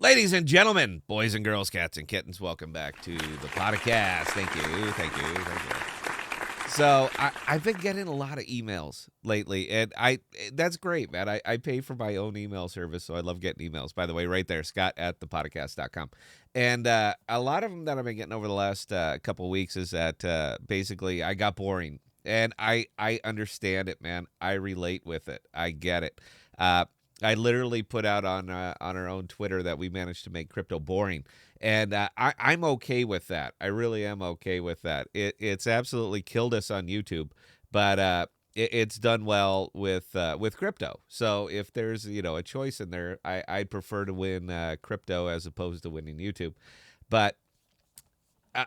Ladies and gentlemen, boys and girls, cats and kittens, welcome back to the podcast. Thank you. So I've been getting a lot of emails lately, and that's great, man. I pay for my own email service, so I love getting emails. By the way, right there, Scott at ThePodocasts.com. And a lot of them that I've been getting over the last couple of weeks is that basically I got boring. And I understand it, man. I relate with it. I get it. I literally put out on our own Twitter that we managed to make crypto boring, and I'm okay with that. I really am okay with that. It's absolutely killed us on YouTube, but it's done well with crypto. So if there's a choice in there, I'd prefer to win crypto as opposed to winning YouTube. But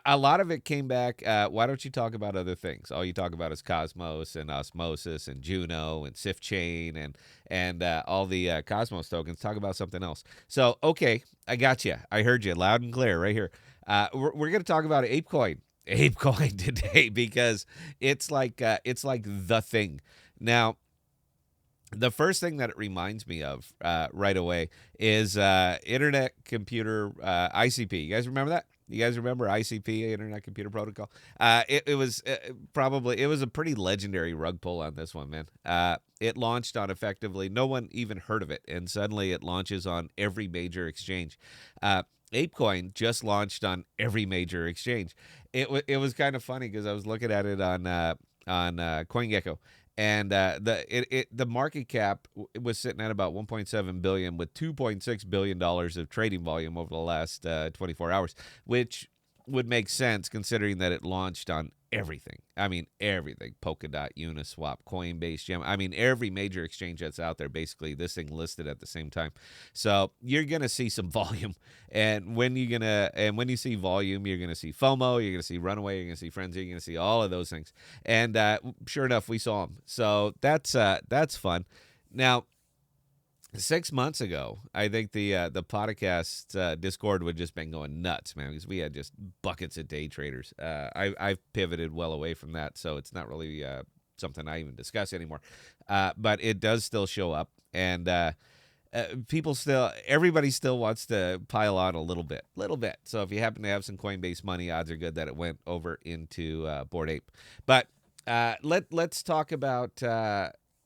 a lot of it came back. Why don't you talk about other things? All you talk about is Cosmos and Osmosis and Juno and Sift Chain and all the Cosmos tokens. Talk about something else. So, okay, I got you. I heard you loud and clear right here. We're going to talk about ApeCoin today because it's like the thing. Now, the first thing that it reminds me of right away is Internet Computer ICP. You guys remember that? You guys remember ICP, Internet Computer Protocol? It was a pretty legendary rug pull on this one, man. It launched on effectively no one even heard of it, and suddenly it launches on every major exchange. ApeCoin just launched on every major exchange. It was kind of funny because I was looking at it on CoinGecko. And the market cap was sitting at about 1.7 billion with 2.6 billion dollars of trading volume over the last 24 hours, which would make sense considering that it launched on everything. I mean, everything. Polkadot, Uniswap, Coinbase, Gem. I mean, every major exchange that's out there, basically, this thing listed at the same time. So you're going to see some volume. And when you see volume, you're going to see FOMO, you're going to see runaway, you're going to see frenzy, you're going to see all of those things. And sure enough, we saw them. So that's fun. Now, 6 months ago, I think the podcast Discord would just been going nuts, man, because we had just buckets of day traders. I've pivoted well away from that, so it's not really something I even discuss anymore. But it does still show up, and everybody still wants to pile on a little bit. So if you happen to have some Coinbase money, odds are good that it went over into Bored Ape. But let's talk about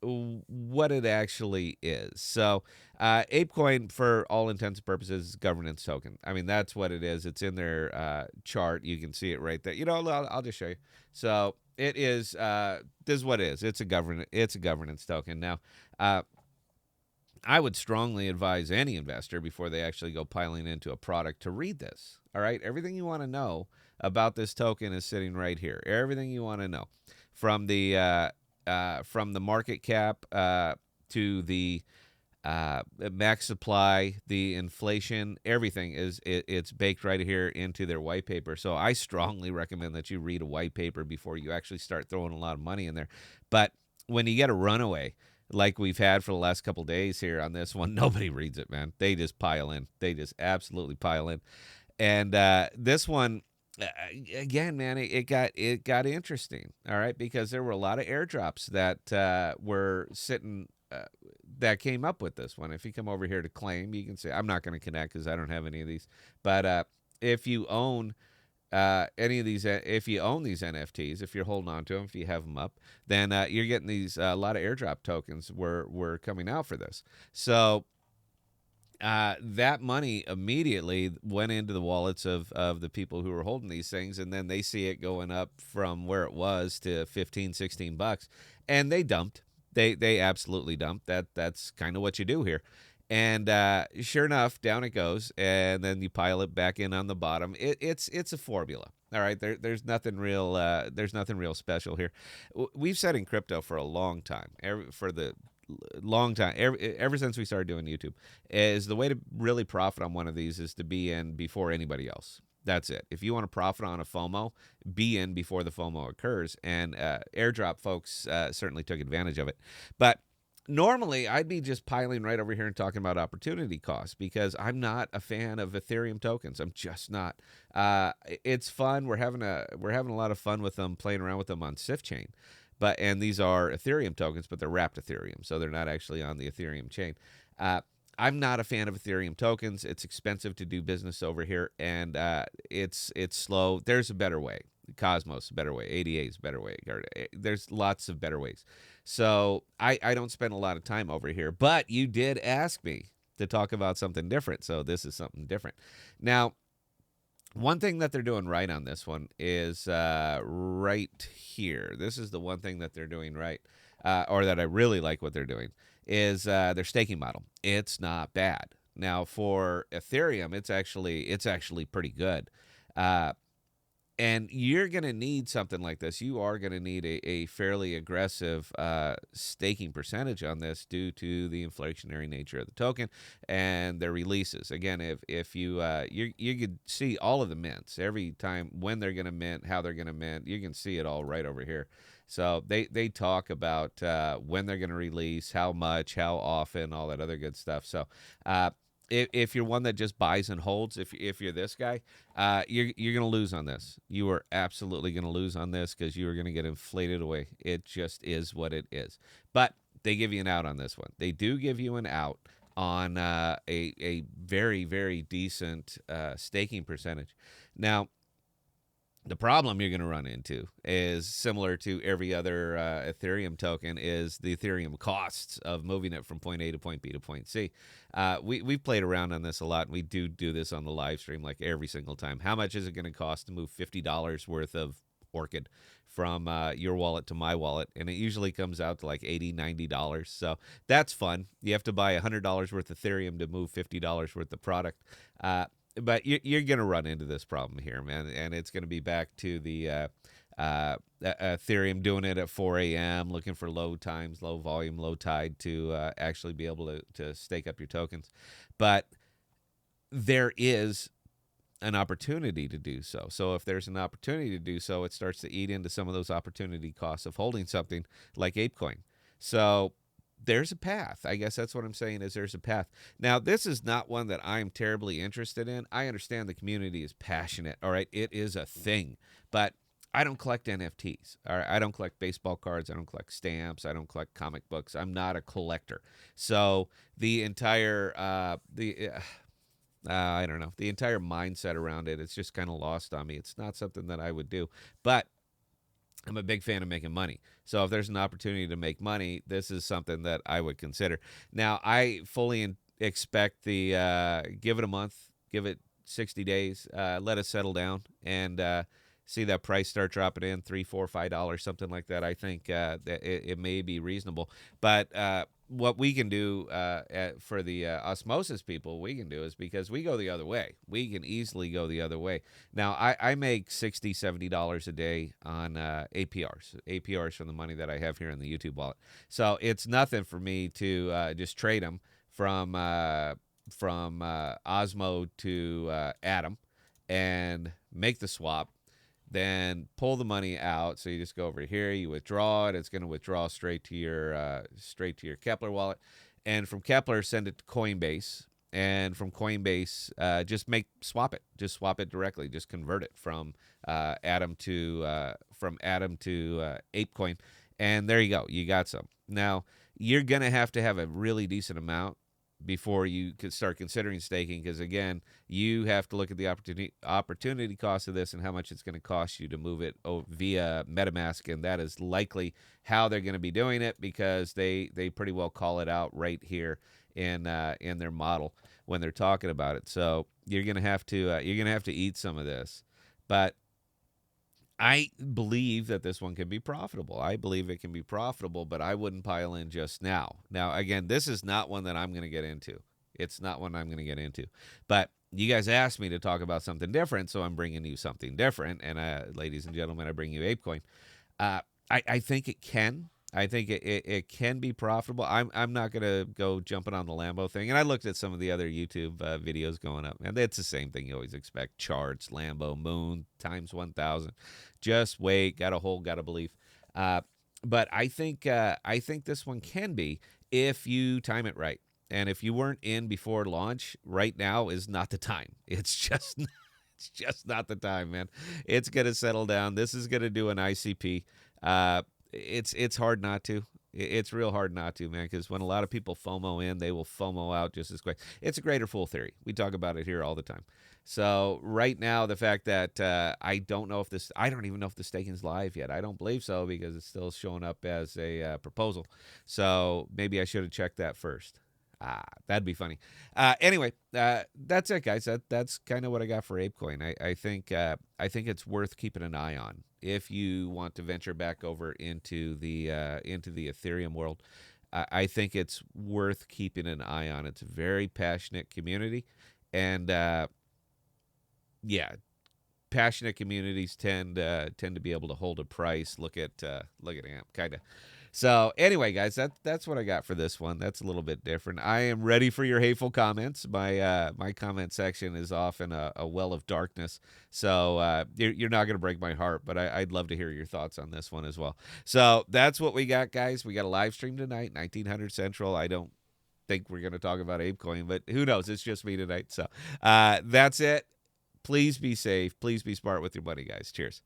what it actually is. So ApeCoin, for all intents and purposes, is a governance token. I mean, that's what it is. It's in their chart. You can see it right there. I'll just show you. So it is. This is what it is. It's a governance token. Now, I would strongly advise any investor before they actually go piling into a product to read this. All right, everything you want to know about this token is sitting right here. Everything you want to know from the market cap to the max supply, the inflation, everything it's baked right here into their white paper. So I strongly recommend that you read a white paper before you actually start throwing a lot of money in there. But when you get a runaway like we've had for the last couple days here on this one, nobody reads it, man. They just pile in. They just absolutely pile in. And this one, again, man, it got interesting, all right, because there were a lot of airdrops that were sitting that came up with this one. If you come over here to claim, you can say, I'm not going to connect because I don't have any of these. But if you own any of these, if you own these NFTs, if you're holding on to them, if you have them up, then you're getting these a lot of airdrop tokens were coming out for this. So that money immediately went into the wallets of the people who were holding these things, and then they see it going up from where it was to 15, 16 bucks, and they dumped. They absolutely dumped. That's kind of what you do here. And sure enough, down it goes, and then you pile it back in on the bottom. It's a formula. All right, there's nothing real special here. We've said in crypto for a long time, ever since we started doing YouTube, is the way to really profit on one of these is to be in before anybody else. That's it. If you want to profit on a FOMO, be in before the FOMO occurs. And airdrop folks certainly took advantage of it. But normally, I'd be just piling right over here and talking about opportunity costs because I'm not a fan of Ethereum tokens. I'm just not. It's fun. We're having a lot of fun with them, playing around with them on Sift Chain. And these are Ethereum tokens, but they're wrapped Ethereum, so they're not actually on the Ethereum chain. I'm not a fan of Ethereum tokens. It's expensive to do business over here, and it's slow. There's a better way. Cosmos, a better way. ADA is a better way. There's lots of better ways. So I don't spend a lot of time over here. But you did ask me to talk about something different, so this is something different. Now, one thing that they're doing right on this one is right here. This is the one thing that they're doing right, or that I really like what they're doing, is their staking model. It's not bad. Now for Ethereum, it's actually pretty good. And you're going to need something like this. You are going to need a fairly aggressive staking percentage on this due to the inflationary nature of the token and their releases. Again, if you could see all of the mints every time, when they're going to mint, how they're going to mint. You can see it all right over here. So they talk about when they're going to release, how much, how often, all that other good stuff. So if you're one that just buys and holds, if you're this guy, you're going to lose on this. You are absolutely going to lose on this because you are going to get inflated away. It just is what it is. But they give you an out on this one. They do give you an out on a very, very decent staking percentage. Now, the problem you're going to run into is similar to every other Ethereum token, is the Ethereum costs of moving it from point A to point B to point C. We've played around on this a lot, and we do this on the live stream like every single time. How much is it going to cost to move $50 worth of Orchid from your wallet to my wallet? And it usually comes out to like $80, $90. So that's fun. You have to buy $100 worth of Ethereum to move $50 worth of product. But you're going to run into this problem here, man, and it's going to be back to the Ethereum doing it at 4 a.m., looking for low times, low volume, low tide to actually be able to stake up your tokens. But there is an opportunity to do so. So if there's an opportunity to do so, it starts to eat into some of those opportunity costs of holding something like APECOIN. So there's a path. I guess that's what I'm saying, is there's a path. Now, this is not one that I'm terribly interested in. I understand the community is passionate. All right, it is a thing. But I don't collect NFTs. All right, I don't collect baseball cards. I don't collect stamps. I don't collect comic books. I'm not a collector. So the entire I don't know, the entire mindset around it, it's just kind of lost on me. It's not something that I would do. But I'm a big fan of making money. So if there's an opportunity to make money, this is something that I would consider. Now, I fully expect give it a month, give it 60 days, let it settle down, and see that price start dropping in $3, $4, $5, something like that. I think that it may be reasonable. But what we can do for the osmosis people, we can do is, because we go the other way. We can easily go the other way. Now, I make $60, $70 a day on APRs from the money that I have here in the YouTube wallet. So it's nothing for me to just trade them from Osmo to Atom and make the swap, then pull the money out. So you just go over here, you withdraw it. It's going to withdraw straight to your Kepler wallet, and from Kepler send it to Coinbase, and from Coinbase just swap it directly. Just convert it from Atom to ApeCoin, and there you go. You got some. Now you're going to have a really decent amount before you could start considering staking, because again, you have to look at the opportunity cost of this and how much it's going to cost you to move it via MetaMask, and that is likely how they're going to be doing it, because they pretty well call it out right here in their model when they're talking about it. So you're going to have to eat some of this, but I believe that this one can be profitable. I believe it can be profitable, but I wouldn't pile in just now. Now, again, this is not one that I'm going to get into. It's not one I'm going to get into. But you guys asked me to talk about something different, so I'm bringing you something different. And ladies and gentlemen, I bring you ApeCoin. I think it can. I think it can be profitable. I'm not going to go jumping on the Lambo thing. And I looked at some of the other YouTube videos going up, and it's the same thing you always expect. Charts, Lambo, Moon, times 1,000. Just wait. Got to hold, got to believe. But I think this one can be, if you time it right. And if you weren't in before launch, right now is not the time. It's just not the time, man. It's going to settle down. This is going to do an ICP. It's hard not to. It's real hard not to, man, because when a lot of people FOMO in, they will FOMO out just as quick. It's a greater fool theory. We talk about it here all the time. So right now, the fact that I don't know if this, I don't even know if the staking's live yet. I don't believe so because it's still showing up as a proposal. So maybe I should have checked that first. That'd be funny. Anyway, that's it, guys. That's kind of what I got for ApeCoin. I think it's worth keeping an eye on if you want to venture back over into the Ethereum world. I think it's worth keeping an eye on. It's a very passionate community, and yeah, passionate communities tend to be able to hold a price. Look at AMP, kind of. So anyway, guys, that's what I got for this one. That's a little bit different. I am ready for your hateful comments. My comment section is often a well of darkness. So you're not going to break my heart, but I'd love to hear your thoughts on this one as well. So that's what we got, guys. We got a live stream tonight, 1900 Central. I don't think we're going to talk about ApeCoin, but who knows? It's just me tonight. So that's it. Please be safe. Please be smart with your money, guys. Cheers.